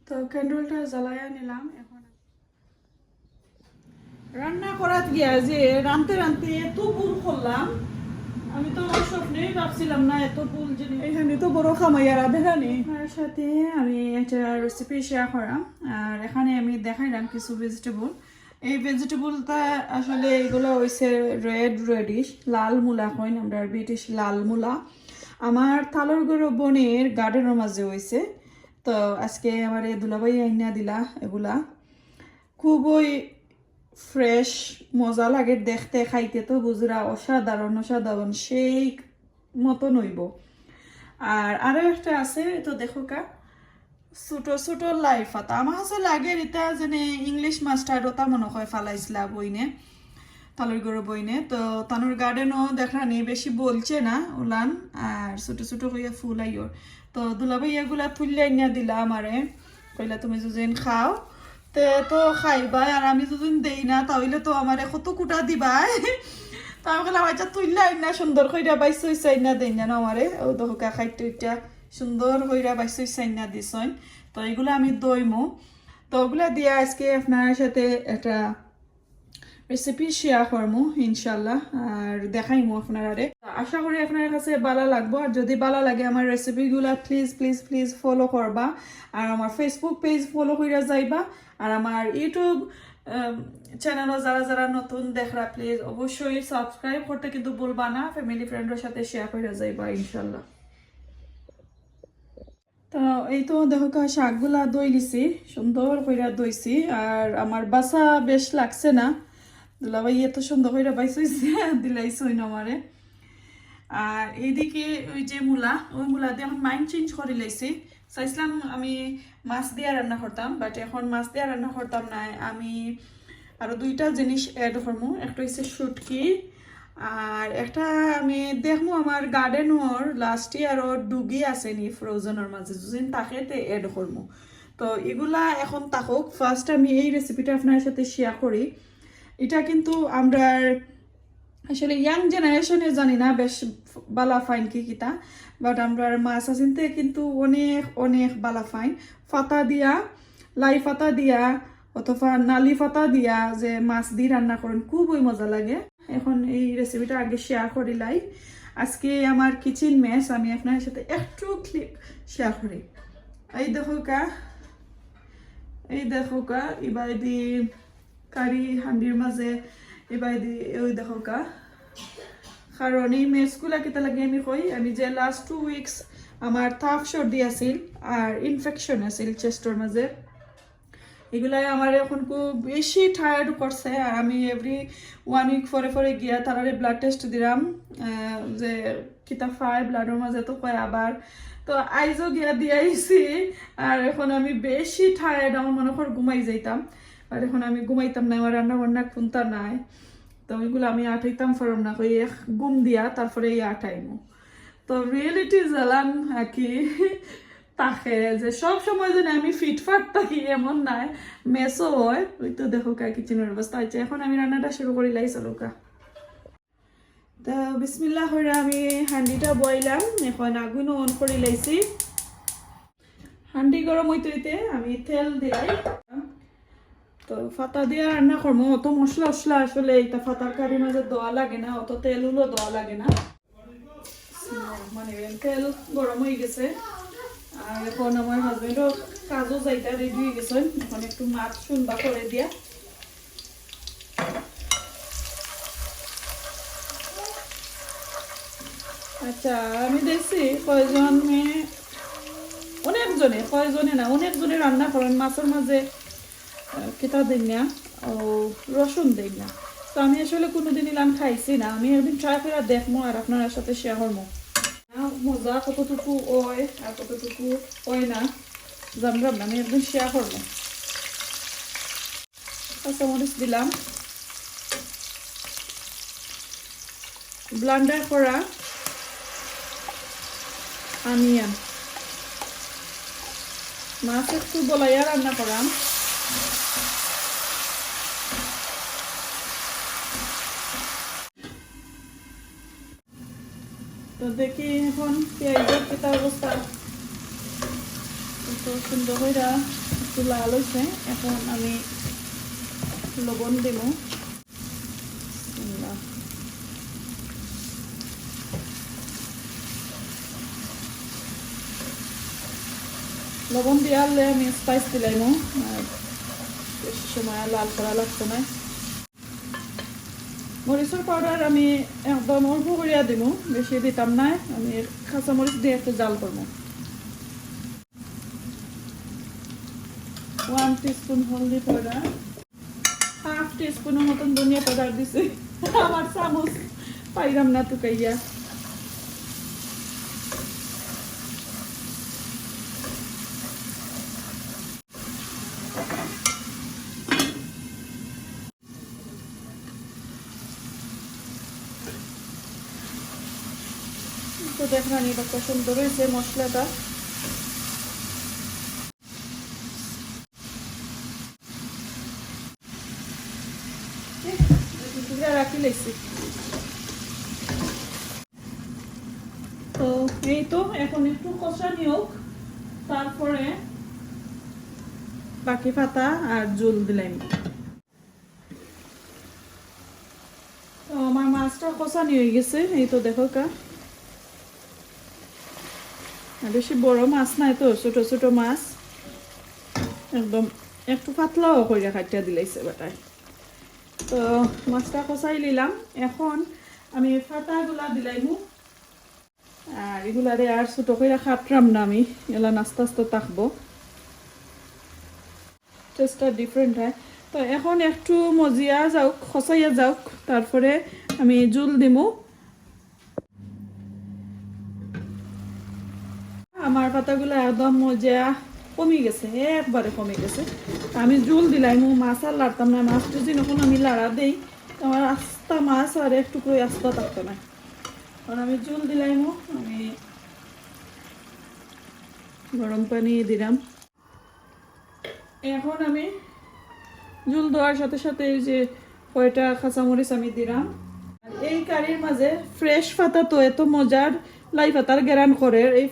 তো ক্যান্ডেলটা জ্বালাইয়া নিলাম। এখন রান্না করাত গিয়া যে রানতে রানতে এত ভুল করলাম, আমি তো আমার স্বপ্নেই ভাবছিলাম না এত ভুল জিনিস। এখানে তো বড় খামাইয়া রাধেরানি তার সাথে আমি একটা রেসিপি শেয়ার করাম। আর এখানে আমি দেখাইলাম কিছু ভেজিটেবল। এই ভেজিটেবলটা আসলে এগুলো হয়েছে রেডিশ, লাল মূলা কইন আমরা ব্রিটিশ লাল মূলা। আমার তালর গরু বনের গার্ডেনের মাঝে হয়েছে। তো আজকে আমার এই দুলাভাই আইনা দিলা এগুলা খুবই ফ্রেশ, মজা লাগে দেখতে, খাইতে তো বুঝরা অসাধারণ অসাধারণ সেই মতো নইব। আর আরো একটা আছে, তো দেখো কা ছোট ছোট লাই পাতা আমার কাছে লাগে এটা যেন ইংলিশ মাস্টার্ড ওটা মনে হয় ফালাইছিলা বইনে, তালুর গরু বইনে। তো তানুর গার্ডেনও দেখানি বেশি বলছে না উলান, আর ছোট ছোট হইয়া ফুল আইয়র। তো দুলাভাই এগুলা তুললে না দিলা আমারে, কইলা তুমি যদি খাও তো খাইবা, আর আমি যদি দেই না তাহলে তো আমার কত কুটা দিবাই। তো আমি বললাম আচ্ছা তুললে না সুন্দর কইরা বাইশ চাই না দেই না আমারে, ও দহকা খাইতে ওইটা সুন্দর কইরা বাইশ চাই না দিছন। তো এগুলো আমি দইমো। তো ওগুলা দিয়ে আজকে আপনার সাথে একটা রেসিপি শেয়ার করবো ইনশাল্লাহ, আর দেখাইমো আপনারে। আশা করি আপনার কাছে ভালো লাগবো। আর যদি ভালো লাগে আমার রেসিপিগুলা প্লিজ প্লিজ প্লিজ ফলো করবা, আর আমার ফেসবুক পেজ ফলো করে যাইবা, আর আমার ইউটিউব চ্যানেলও যারা যারা নতুন দেখরা প্লিজ অবশ্যই সাবস্ক্রাইব করতে কিন্তু ভুলবা না। ফ্যামিলি ফ্রেন্ডের সাথে শেয়ার করে যাইবা ইনশাল্লাহ। তো এই তো দেখো শাকগুলা দই লিছি, সুন্দর কইরা দইছি, আর আমার বাসা বেশ লাগছে না, দুলাভাই এত সুন্দর কইরা বাইসইছে দিলাইছই না আমারে। আর এইদিকে ওই যে মূলা, ওই মূলা দিয়ে এখন মাইন্ড চেঞ্জ করে লাইছি। চাইছিলাম আমি মাছ দিয়ে রান্না করতাম, বাট এখন মাছ দিয়ে রান্না করতাম না, আমি আরো দুইটা জিনিস অ্যাড করবো। একটা হচ্ছে শুটকি, আর একটা আমি দেখবো আমার গার্ডেনর লাস্ট ইয়ারও ডুগি আছে নি ফ্রোজেনের মাঝে, দুদিন তাকে অ্যাড করবো। তো এগুলা এখন তাকুক, ফার্স্ট আমি এই রেসিপিটা আপনার সাথে শেয়ার করি। এটা কিন্তু আমরা আসলে ইয়াং জেনারেশনে জানি না বেশ বালা ফাইন কি কিতা, বাট আমরা মাছ আসিনতে কিন্তু অনেক অনেক বালা ফাইন। ফাতা দিয়া, লাই ফাতা দিয়া অথবা নালি ফাতা দিয়া যে মাছ দিয়ে রান্না করেন খুবই মজা লাগে। এখন এই রেসিপিটা আগে শেয়ার করি লাই। আজকে আমার কিচেন মেস আমি আপনার সাথে একটু ক্লিপ শেয়ার করি। এই দেখো কা এবার দি কারি হান্ডির মাঝে এবার দি ওই দেখো কা, কারণ এই মেসগুলা কেতা লাগে আমি কই, আমি যে লাস্ট 2 উইকস আমার তাপ সর্দি আছিল আর ইনফেকশন আছিল চেস্টর মাঝে, এগুলাই আমার এখন খুব বেশি টায়ার্ড করছে। আর আমি এভরি 1 উইক পরে পরে গিয়া তারারে ব্লাড টেস্ট দিলাম যে কিতা ফাই ব্লাডের মাঝে, তো কয় আবার। তো আইজও গিয়া দিয়াইছি, আর এখন আমি বেশি টায়ার্ড, আমার মনে কর ঘুমাই যাইতাম, আর এখন আমি ঘুমাইতাম না, আমার রান্না বান্না খুনতা নাই। তো ওইগুলো আমি আঠাইতাম পারম না, কই ঘুম দিয়া তারপরে এই আঠাইমো। তো রিয়েলিটি জ্বালান কি তাকে যে সব সময় যেন আমি ফিটফাট থাকি এমন নাই, মেসও হয়। ওই তো দেখো কা কিচেনের অবস্থা হয়েছে। এখন আমি রান্নাটা শুরু করি লাই চলো কা। তো বিসমিল্লাহ করে আমি হান্ডিটা বইলাম, এখন আগুন অন করে লাইছি। হান্ডি গরম হইতে আমি তেল দিলাই। তো ফাতা দিয়ে রান্না করবো, অত মশলা মশলা আসলে এটা ফাতার কারির মাঝে দেওয়া লাগে না, অত তেলগুলো দেওয়া লাগে না। মানে তেল গরম হয়ে গেছে, আর এখন আমার হাজবেন্ডও কাজও যাইটা রেডি হয়ে গেছে। এখন একটু মাছ শুনবা করে দিয়া। আচ্ছা আমি দেখছি অনেকজনে রান্না করেন মাছের মাঝে কেতা দেন না ও রসুন দেন না। তো আমি আসলে কোনোদিন ইলাম খাইছি না, আমি একদিন ট্রাই করে দেখবো আর আপনার সাথে শেয়ার করবো মজা কতটুকু ওই আর কতটুকু ওই না জানলাম না, আমি একদিন শেয়ার করবো। কাঁচামরিচ দিলাম, ব্লান্ডার করা আনিয়ান, মাছ একটু বলাইয়া রান্না করাম। তো দেখি এখন পেঁয়াজের কেতা অবস্থা, তো সুন্দর হইরা একটু লাল হয়েছে, এখন আমি লবণ দেব। লবণ দিয়ালে আমি স্পাইস দিলাম, আর বেশি সময় লাল করা লাগতো না। মরিচের পাউডার আমি একদম অল্প করিয়া দিব, বেশি দিতাম না। আমি কাঁচা মরিচ দিয়ে একটু জাল করবো। 1 টিস্পুন হলদি পাউডার, 1/2 টিস্পুনের মতন ধনিয়া পাউডার দিছি। আমার চামচ পাইলাম না টুকাইয়া। তো দেখলাম এটা সুন্দর হয়েছে মশলাটা। রাখি লেছি। তো এই তো এখন একটু কষানি হোক, তারপরে বাকি পাতা আর জল দিলাম। তো আমার মাছটা কষানি হয়ে গেছে, এই তো দেখো কা। বেশি বড় মাছ নাই তো, ছোট ছোট মাছ, একদম একটু পাতলাও করে কাটিয়া দিলাইছে বেটায়। তো মাছটা কষাই নিলাম, এখন আমি পাতাগুলা দিলাইমু। আর এগুলারে আর ছোট করে কাটলাম না আমি, এগুলা আস্তে আস্তে থাকবো, টেস্টটা ডিফারেন্ট হয়। তো এখন একটু মজিয়া যাওক, খসাইয়া যাওক, তারপরে আমি জল দিমু। আমার পাতাগুলো একদম মজিয়া কমে গেছে, একবারে কমে গেছে। আমি জল দিলাম, মাছ আর লাড়তাম না। মাছটা যখন আমি লাড়া দিই, আমার আস্তা মাছ আর একটু করে আস্তা থাকতো না। কারণ আমি জল দিলাম, আমি গরম পানি দিলাম। এখন আমি জল দেওয়ার সাথে সাথে এই যে কয়টা কাঁচামরিচ আমি দিলাম। এই কারির মাঝে ফ্রেশ পাতা তো এত মজার লাই পাতার গেরান করে। এই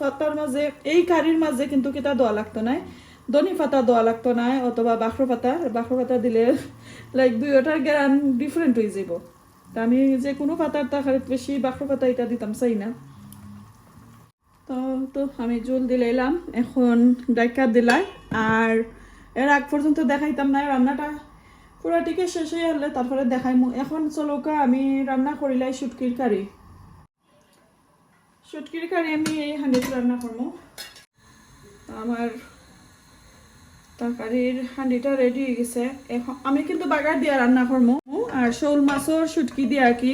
পাতার মাঝে, এই কারির মাঝে কিন্তু কিতা দেওয়া লাগতো না, ধনি পাতা দেওয়া লাগতো না, অথবা বাখর পাতা দিলে লাইক দুইটার গেরান ডিফারেন্ট হয়ে যাব। তা আমি যে কোনো পাতার তাকার বেশি বাখর পাতা এটা দিতাম চাই না। তো আমি জল দিলাম, এখন ডাইকা দিলাই। আর এর আগ পর্যন্ত দেখাইতাম না, রান্নাটা পুরা টিকে শেষ হয়ে গেলে তারপরে দেখাইমু। এখন চলকা আমি রান্না করিলাই শুটকির কারি। শুটকির কারি আমি এই হাঁড়িতে রান্না করবো। আমার তরকারির হাঁড়িটা রেডি হয়ে গেছে। এখন আমি কিন্তু বাগার দিয়া রান্না করবো, আর শোল মাছর শুটকি দিয়া কি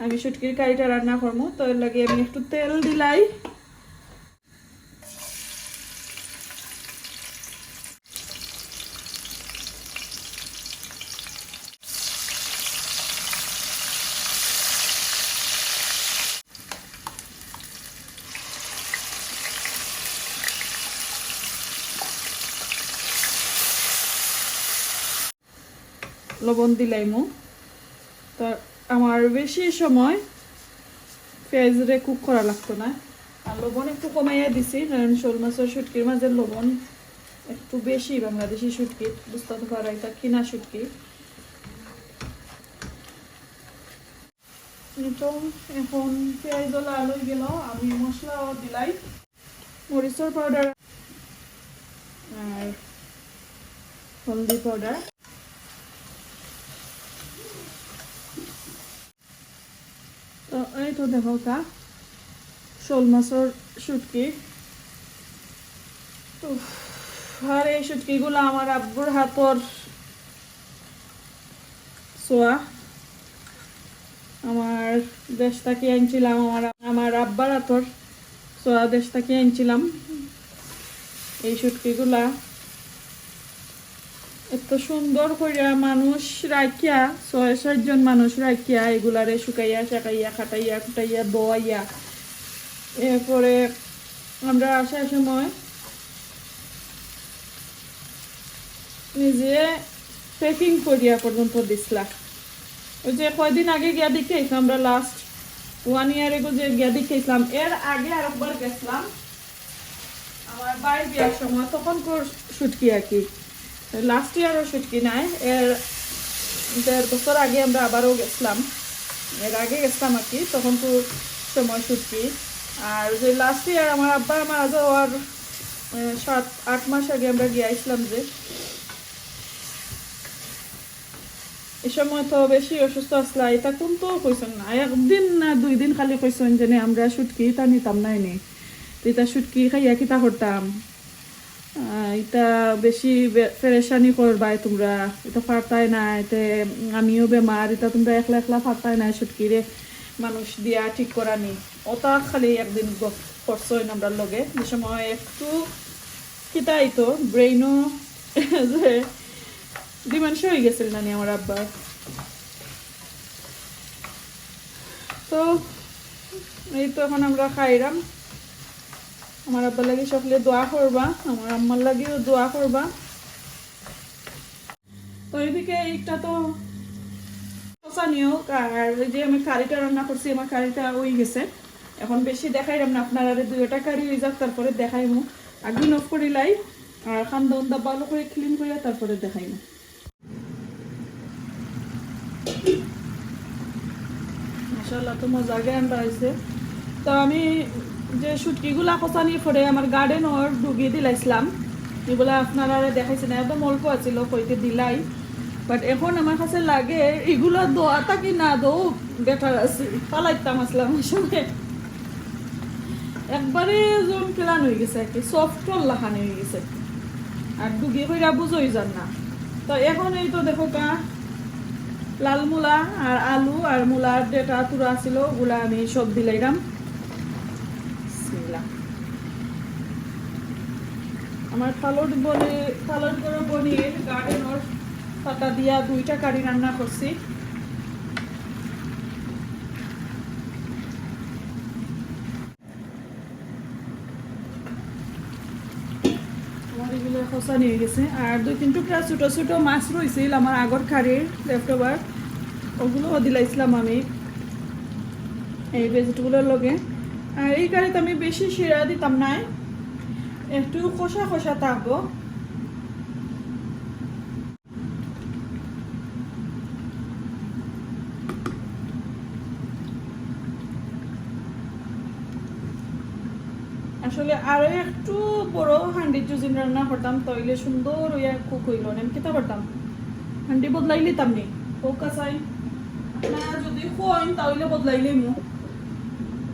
আমি শুটকির কারিটা রান্না করবো। তো এর লাগে আমি একটু তেল দিলাই। লবণ দিলাইমু। তো আমার বেশি সময় পেঁয়াজরে কুক করা লাগতো না। আর লবণ একটু কমাইয়া দিছি, কারণ শোল মাছের শুটকির মাঝে লবণ একটু বেশি। বাংলাদেশি শুটকি বুঝতে পারা, এটা কিনা শুটকি। তো এখন পেঁয়াজ লাল হয়ে গেল, আমি মশলাও দিলাই, মরিচের পাউডার আর হলদি পাউডার। তো এই তো দেখো কা শোল মাছের শুটকি। আর এই শুটকিগুলো আমার আব্বুর হাতর সোয়া। আমার দেশ থেকে আনছিলাম, আমার আব্বার হাতর সোয়া দেশ থেকে আনছিলাম। এই শুটকিগুলা এত সুন্দর করিয়া মানুষ রাখিয়া, 6-7 জন মানুষ রাখিয়া এগুলারে শুকাইয়া শাকাইয়া খাটাইয়া খুটাইয়া দোয়াইয়া, এরপরে আমরা আসার সময় নিজে প্যাকিং করিয়া পর্যন্ত দিসলা। ওই যে কয়দিন আগে গিয়া দেখে আমরা লাস্ট 1 ইয়ার এগো যে গিয়া দেখেছিলাম, এর আগে আরেকবার গেছিলাম। আমার আমার বাড়ি বিয়ার সময় তখন শুটকি আর কি, লাস্ট ইয়ারও শুটকি নাই, এর 1.5 বছর আগে আমরা আবারও গেছিলাম, এর আগে গেছিলাম আর কি, তখন তো সময় শুটকি। আর যে লাস্ট ইয়ার আমার আব্বা মারা যাওয়ার 7-8 মাস আগে আমরা গিয়েছিলাম, যে এই সময় তো বেশি অসুস্থ আসলা, এটা কোন তো কইছেন না, 1 দিন না 2 দিন খালি কইছেন যে আমরা শুটকি তা নিতাম নাই নি, এটা শুটকি খাইয়া কিতা করতাম, এটা বেশি পেরেশানি করবাই তোমরা, এটা ফারতাই না, এতে আমিও বেমার, এটা তোমরা একলা একলা ফারতাই না, শুটকিরে মানুষ দিয়া ঠিক করা নি, ওটা খালি একদিন করছই আমরা লগে, যে সময় একটু কিতাই তো ব্রেইনও যে ডিমেনশন হয়ে গেছিল না আমার আব্বার। তো এই তো এখন আমরা খাইলাম, আমার আব্বার লাগে সকলে দোয়া করবা, আমার আম্মার লাগেও দোয়া করবা। তো এদিকে এইটা তো নিয়োগ, আর ওই যে আমি কারিটা রান্না করছি, আমার কারিটা হয়ে গেছে, এখন বেশি দেখাইলাম না আপনারা, 2টা কারি হয়ে যাক তারপরে দেখাইমু, আগুন অফ করিলাই আর খান্দা ভালো করে ক্লিন করে তারপরে দেখাইমু। মাশাআল্লাহ তো মজা গে আনবা হয়েছে। তো আমি যে শুটকিগুলা কষানির পরে আমার গার্ডেনর ডুগিয়ে দিলাইছিলাম, এগুলা আপনারা দেখাইছে না, একদম অল্প আছিল কইতে দিলাই, বাট এখন আমার কাছে লাগে এগুলো দোয়াটা কি না দো বেটার আছে, পালাইতাম আসলাম আসলে একবারে জোন প্লান হয়ে গেছে আর কি, সফট লাখানি হয়ে গেছে, আর ডুগিয়ে কইরা বুঝোই যান না। তো এখন এই তো দেখো কা লাল মূলা আর আলু আর মূলার যেটা তুরা ছিল ওগুলা আমি সব দিলাইলাম। আমার পালট বনির গার্ডেনর পাতা দিয়া 2টা কারি রান্না করছি। আমার এগুলো খসা নিয়ে গেছে, আর 2-3 টুকরা ছোট ছোট মাছ রয়েছিল আমার আগর কারির লেফট ওভার, ওগুলোও দিলাইছিলাম আমি এই ভেজিটেবলের লগে। আর এই কারিতে আমি বেশি শিরা দিতাম নাই, একটু কষা কষা থাকবো। আসলে আরো একটু বড় হান্ডি যদি রান্না করতাম তাইলে সুন্দর হইয়া কুক হইল, আমি কেতা করতাম হান্ডি বদলাই লিতাম নি, পোকা চাই না যদি কইন তাহলে বদলাইলে মু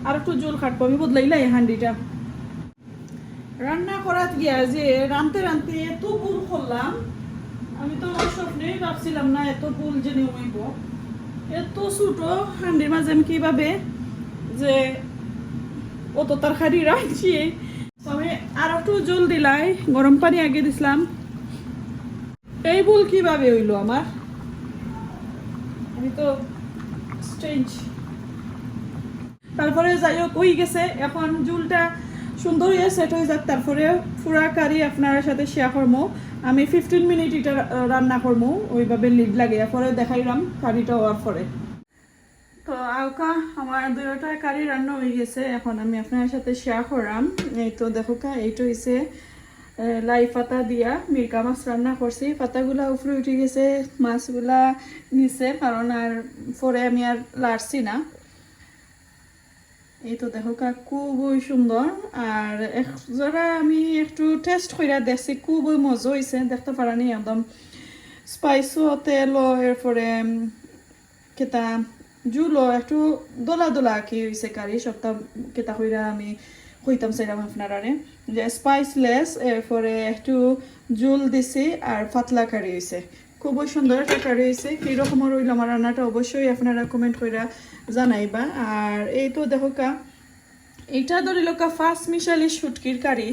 আর একটু জোল খাটবো, আমি বদলাইলাই হান্ডিটা। রান্না করাত গিয়া যে রানতে রানতে এত ভুল করলাম, আমি তো আমার স্বপ্নেই ভাবছিলাম না এত ভুল জেনে হইব, এত ছোট হান্ডির মাঝে আমি কিভাবে যে অত তরকারি রাখছি। তবে আর একটু জল দিলাই, গরম পানি আগে দিছিলাম, এই ভুল কিভাবে হইলো আমার, আমি তো স্ট্রেঞ্জ। তারপরে যাই হোক হয়ে গেছে, এখন জুলটা সুন্দর হয়ে সেট হয়ে যাক, তারপরে পুরা কারি আপনার সাথে শেয়ার করবো। আমি 15 মিনিট এটা রান্না করবো, ওইভাবে লিড লাগে, পরে দেখাইলাম কারিটা হওয়ার পরে। তো আউকা আমার 2টা কারি রান্না হয়ে গেছে, এখন আমি আপনার সাথে শেয়ার করলাম। এই তো দেখো কা এইটা হয়েছে লাই পাতা দিয়া মিরকা মাছ রান্না করছি, পাতাগুলা উপরে উঠে গেছে, মাছগুলা নিচে, কারণ আর পরে আমি আর লাড়ছি না। এই তো দেখো কা খুবই সুন্দর, আর যারা আমি একটু টেস্ট করে দেখছি খুবই মজা হয়েছে, দেখতে পারানি একদম স্পাইসও তেলও, এরপরে কেতা জুলও একটু দোলা দোলা কি হয়েছে কারি, সপ্তাহ কেতা কইরা আমি কইতাম চাইলাম আপনারা যে স্পাইসলেস, এরপরে একটু জুল দিছি আর পাতলা কারি হয়েছে, খুবই সুন্দর একটা কারি হয়েছে। কীরকম রইল আমার রান্নাটা অবশ্যই আপনারা কমেন্ট কইরা জানাইবা। আর এই তো দেখো কা এইটা ধরিল কা ফার্স্ট মিশালি শুটকির কারি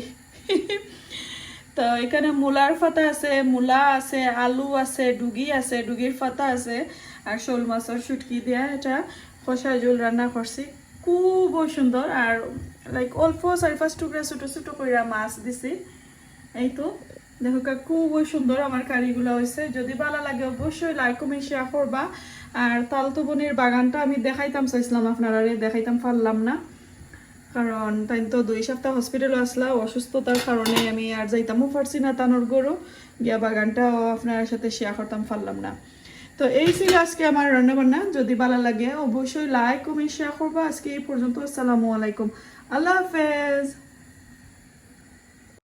তো এখানে মূলার পাতা আছে, মূলা আছে, আলু আছে, ডুগি আছে, ডুগির পাতা আছে, আর শোল মাছের শুটকি দিয়া এটা কষা ঝোল রান্না করছি, খুব সুন্দর। আর লাইক অল্প 4-5 টুকরা ছোট ছোট কইরা মাছ দিছি। এই তো দেখো খুব সুন্দর আমার কারিগুলো হয়েছে। যদি ভালো লাগে অবশ্যই লাইক কমেন্ট শেয়ার করবা। আর তালতো বনের বাগানটা আমি দেখাইতাম চাইছিলাম আপনারা, দেখাইতাম পারলাম না। কারণ তাই তো 2 সপ্তাহ হসপিটালে আসলা, অসুস্থতার কারণে আমি আর যাইতামও পারছি না তানোর গরু গিয়া বাগানটাও আপনার সাথে শেয়ার করতাম পারলাম না। তো এই ছিল আজকে আমার রান্নাবান্না। যদি ভালো লাগে অবশ্যই লাইক কমেন্ট শেয়ার করবা। আজকে এই পর্যন্ত। আসসালামু আলাইকুম, আল্লাহ হাফেজ।